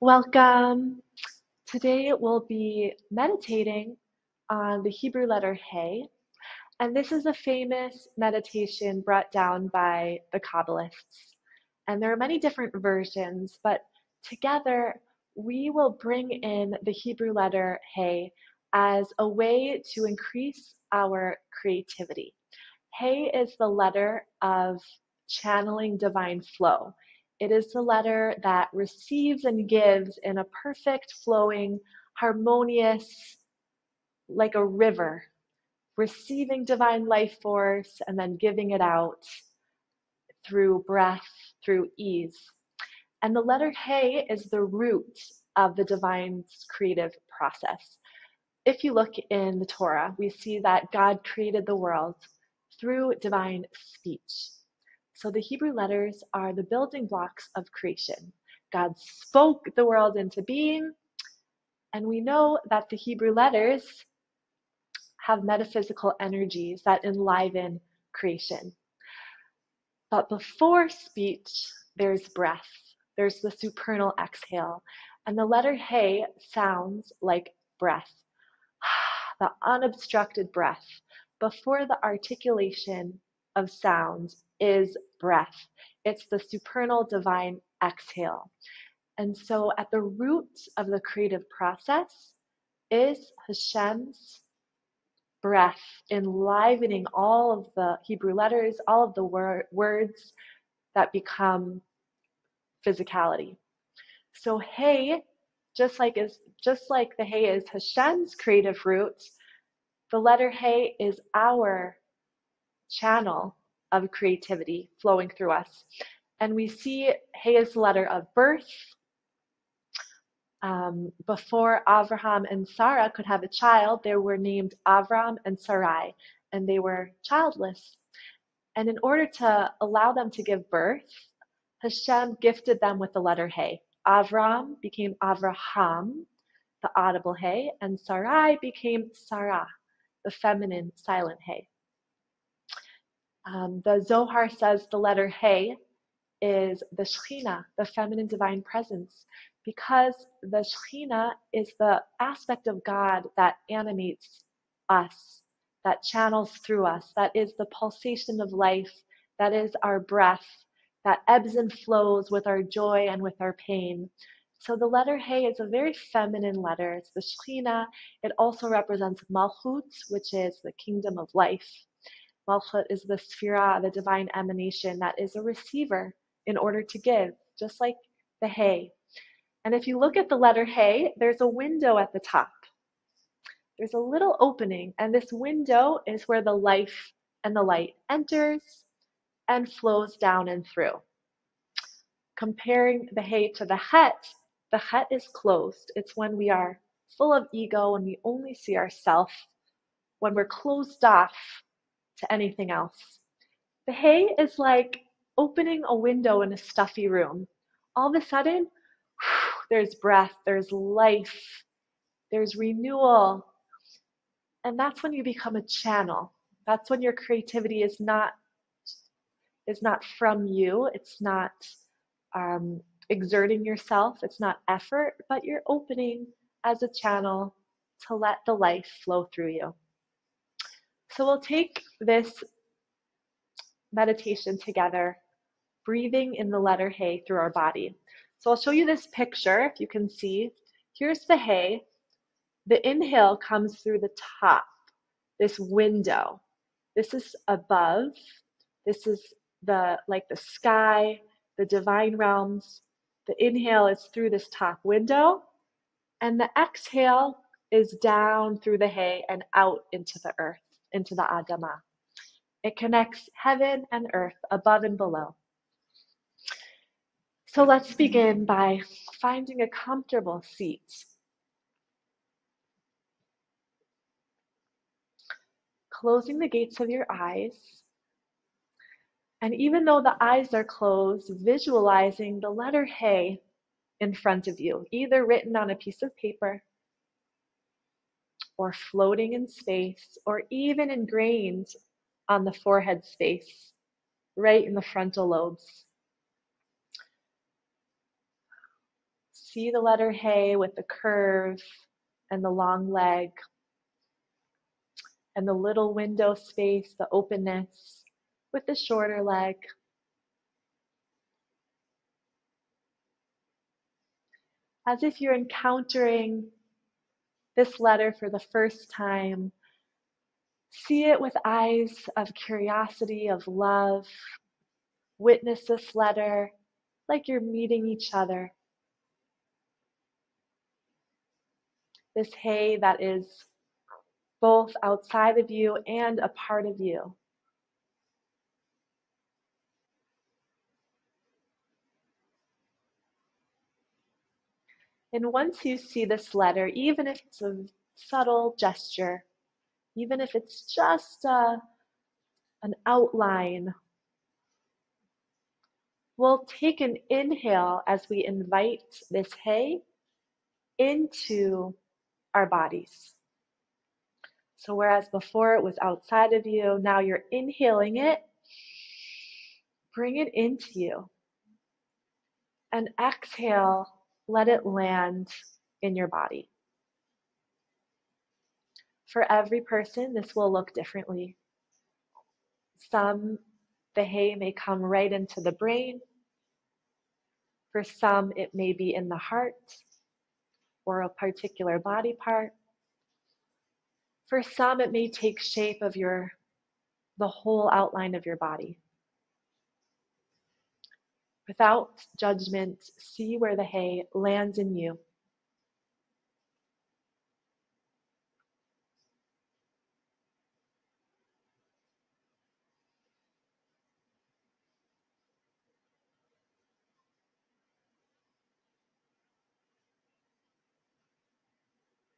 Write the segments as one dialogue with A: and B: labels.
A: Welcome. Today we'll be meditating on the Hebrew letter Hey, and this is a famous meditation brought down by the Kabbalists. And there are many different versions, but together we will bring in the Hebrew letter Hey as a way to increase our creativity. Hey is the letter of channeling divine flow. It is the letter that receives and gives in a perfect, flowing, harmonious, like a river, receiving divine life force and then giving it out through breath, through ease. And the letter Hey is the root of the divine creative process. If you look in the Torah, we see that God created the world through divine speech. So the Hebrew letters are the building blocks of creation. God spoke the world into being, and we know that the Hebrew letters have metaphysical energies that enliven creation. But before speech, there's breath. There's the supernal exhale. And the letter Hey sounds like breath. The unobstructed breath before the articulation of sound is breath. It's the supernal divine exhale. And so at the root of the creative process is Hashem's breath, enlivening all of the Hebrew letters, all of the words that become physicality. So Hey, just like the Hey is Hashem's creative root, the letter Hey is our channel of creativity flowing through us. And we see Hey is the letter of birth. Before Avraham and Sarah could have a child, they were named Avram and Sarai, and they were childless. And in order to allow them to give birth, Hashem gifted them with the letter Hey. Avram became Avraham, the audible Hey, and Sarai became Sarah, the feminine silent Hey. The Zohar says the letter Hey is the Shekhinah, the feminine divine presence, because the Shekhinah is the aspect of God that animates us, that channels through us, that is the pulsation of life, that is our breath, that ebbs and flows with our joy and with our pain. So the letter Hey is a very feminine letter. It's the Shekhinah. It also represents Malchut, which is the kingdom of life. Malchut is the Sphira, the divine emanation that is a receiver in order to give, just like the Hey. And if you look at the letter Hey, there's a window at the top. There's a little opening, and this window is where the life and the light enters and flows down and through. Comparing the Hey to the Het is closed. It's when we are full of ego, when we only see ourselves, when we're closed off to anything else. The Hey is like opening a window in a stuffy room. All of a sudden, there's breath, there's life, there's renewal. And that's when you become a channel. That's when your creativity is not from you. It's not exerting yourself. It's not effort, but you're opening as a channel to let the life flow through you. So we'll take this meditation together, breathing in the letter Hey through our body. So I'll show you this picture, if you can see. Here's the Hey. The inhale comes through the top, this window. This is above. This is the sky, the divine realms. The inhale is through this top window, and the exhale is down through the Hey and out into the earth, into the Adama. It connects heaven and earth, above and below. So let's begin by finding a comfortable seat. Closing the gates of your eyes. And even though the eyes are closed, visualizing the letter Hey in front of you, either written on a piece of paper or floating in space, or even ingrained on the forehead space, right in the frontal lobes. See the letter Hey with the curve and the long leg and the little window space, the openness with the shorter leg. As if you're encountering this letter for the first time, see it with eyes of curiosity, of love. Witness this letter like you're meeting each other. This Hey that is both outside of you and a part of you. And once you see this letter, even if it's a subtle gesture, even if it's just an outline, we'll take an inhale as we invite this Hey into our bodies. So whereas before it was outside of you, now you're inhaling it, bring it into you. And exhale, let it land in your body. For every person, this will look differently. Some, the Hey may come right into the brain. For some, it may be in the heart or a particular body part. For some, it may take shape of the whole outline of your body. Without judgment, see where the Hey lands in you.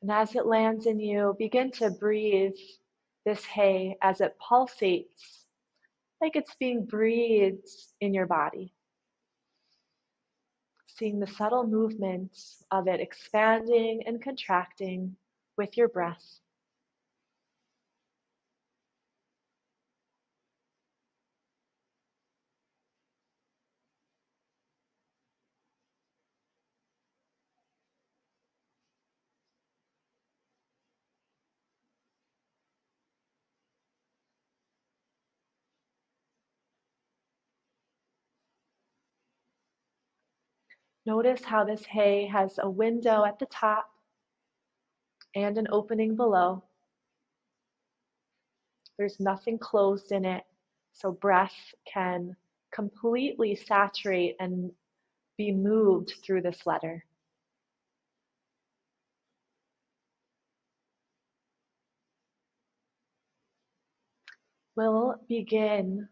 A: And as it lands in you, begin to breathe this Hey as it pulsates, like it's being breathed in your body. Seeing the subtle movements of it expanding and contracting with your breath. Notice how this Hey has a window at the top and an opening below. There's nothing closed in it, so breath can completely saturate and be moved through this letter. We'll begin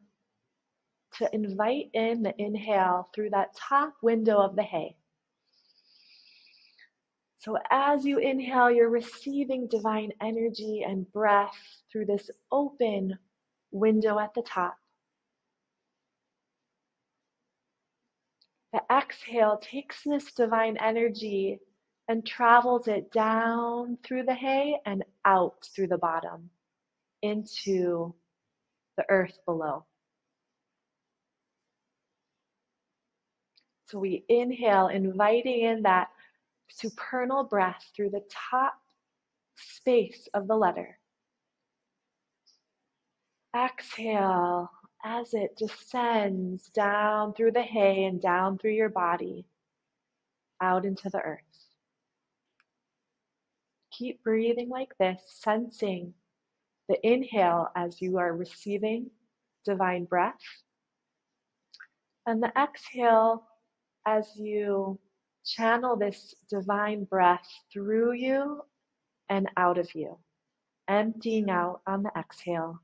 A: to invite in the inhale through that top window of the Hey. So as you inhale, you're receiving divine energy and breath through this open window at the top. The exhale takes this divine energy and travels it down through the Hey and out through the bottom into the earth below. So we inhale, inviting in that supernal breath through the top space of the letter. Exhale as it descends down through the Hey and down through your body, out into the earth. Keep breathing like this, sensing the inhale as you are receiving divine breath, and the exhale as you channel this divine breath through you and out of you, emptying out on the exhale.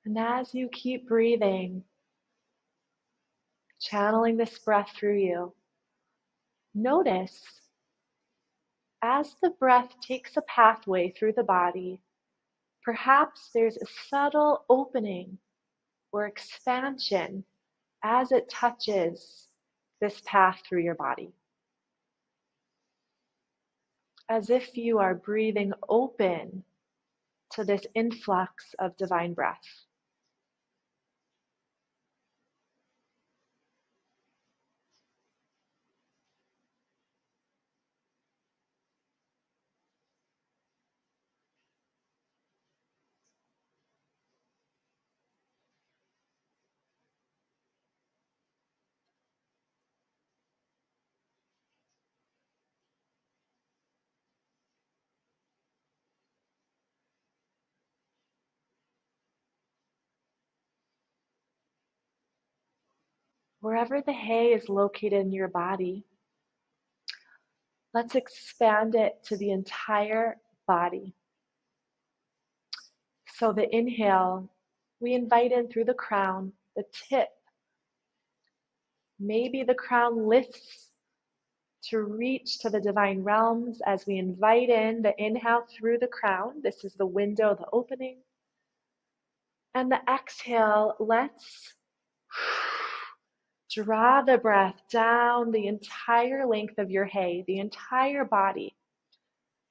A: And as you keep breathing, channeling this breath through you, notice as the breath takes a pathway through the body, perhaps there's a subtle opening or expansion as it touches this path through your body. As if you are breathing open to this influx of divine breath. Wherever the hay is located in your body, let's expand it to the entire body. So the inhale, we invite in through the crown, the tip. Maybe the crown lifts to reach to the divine realms as we invite in the inhale through the crown. This is the window, the opening. And the exhale, let's draw the breath down the entire length of your hay, the entire body,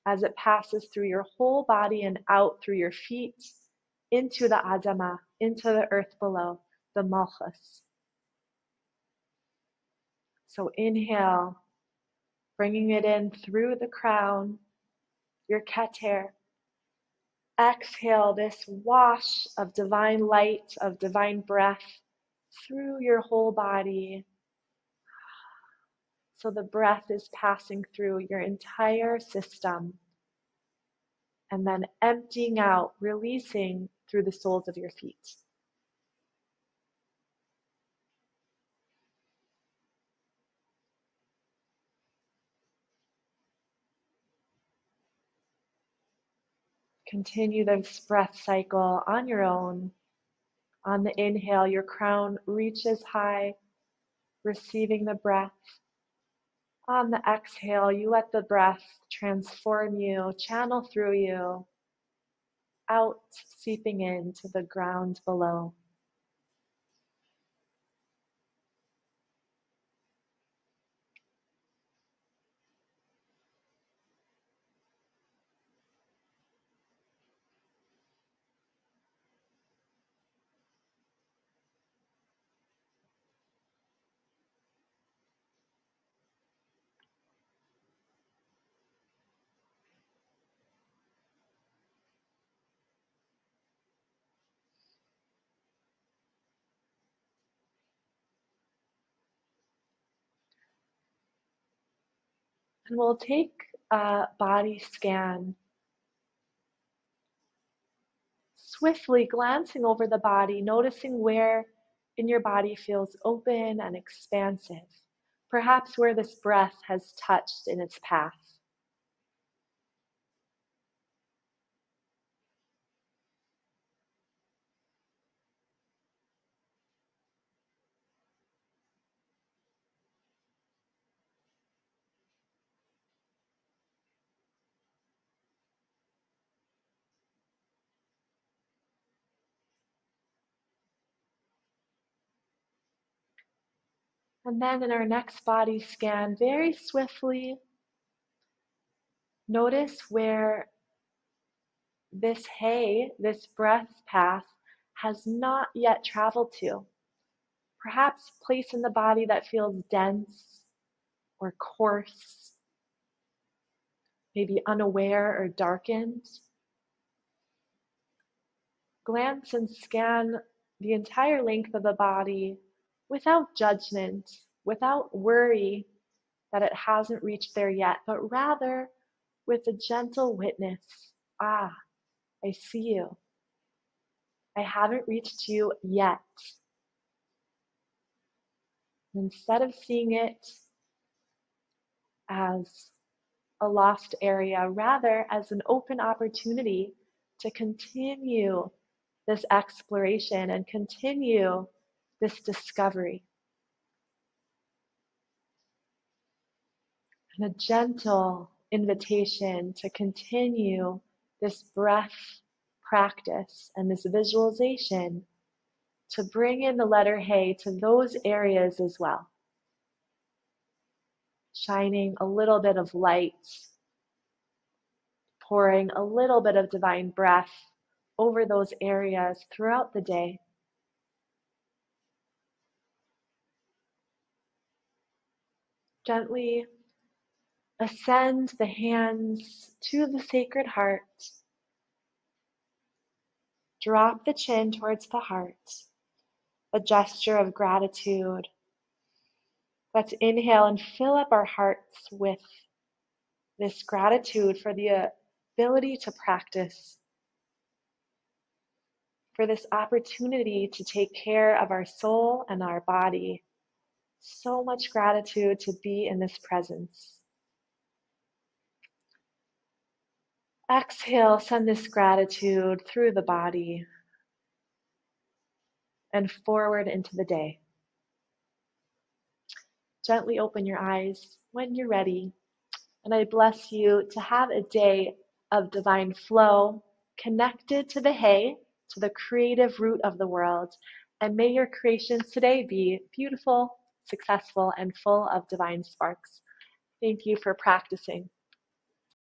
A: as it passes through your whole body and out through your feet, into the Adama, into the earth below, the Malchus. So inhale, bringing it in through the crown, your Keter. Exhale, this wash of divine light, of divine breath through your whole body. So the breath is passing through your entire system and then emptying out, releasing through the soles of your feet. Continue this breath cycle on your own. On the inhale, your crown reaches high, receiving the breath. On the exhale, you let the breath transform you, channel through you, out, seeping into the ground below. And we'll take a body scan, swiftly glancing over the body, noticing where in your body feels open and expansive, perhaps where this breath has touched in its path. And then in our next body scan, very swiftly, notice where this hay, this breath path, has not yet traveled to. Perhaps a place in the body that feels dense or coarse, maybe unaware or darkened. Glance and scan the entire length of the body without judgment, without worry that it hasn't reached there yet, but rather with a gentle witness. Ah, I see you. I haven't reached you yet. Instead of seeing it as a lost area, rather as an open opportunity to continue this exploration and continue this discovery. And a gentle invitation to continue this breath practice and this visualization to bring in the letter Hei to those areas as well. Shining a little bit of light, pouring a little bit of divine breath over those areas throughout the day. Gently ascend the hands to the sacred heart. Drop the chin towards the heart, a gesture of gratitude. Let's inhale and fill up our hearts with this gratitude for the ability to practice, for this opportunity to take care of our soul and our body. So much gratitude to be in this presence. Exhale, send this gratitude through the body and forward into the day. Gently open your eyes when you're ready. And I bless you to have a day of divine flow, connected to the Hei, to the creative root of the world. And may your creations today be beautiful, successful, and full of divine sparks. Thank you for practicing.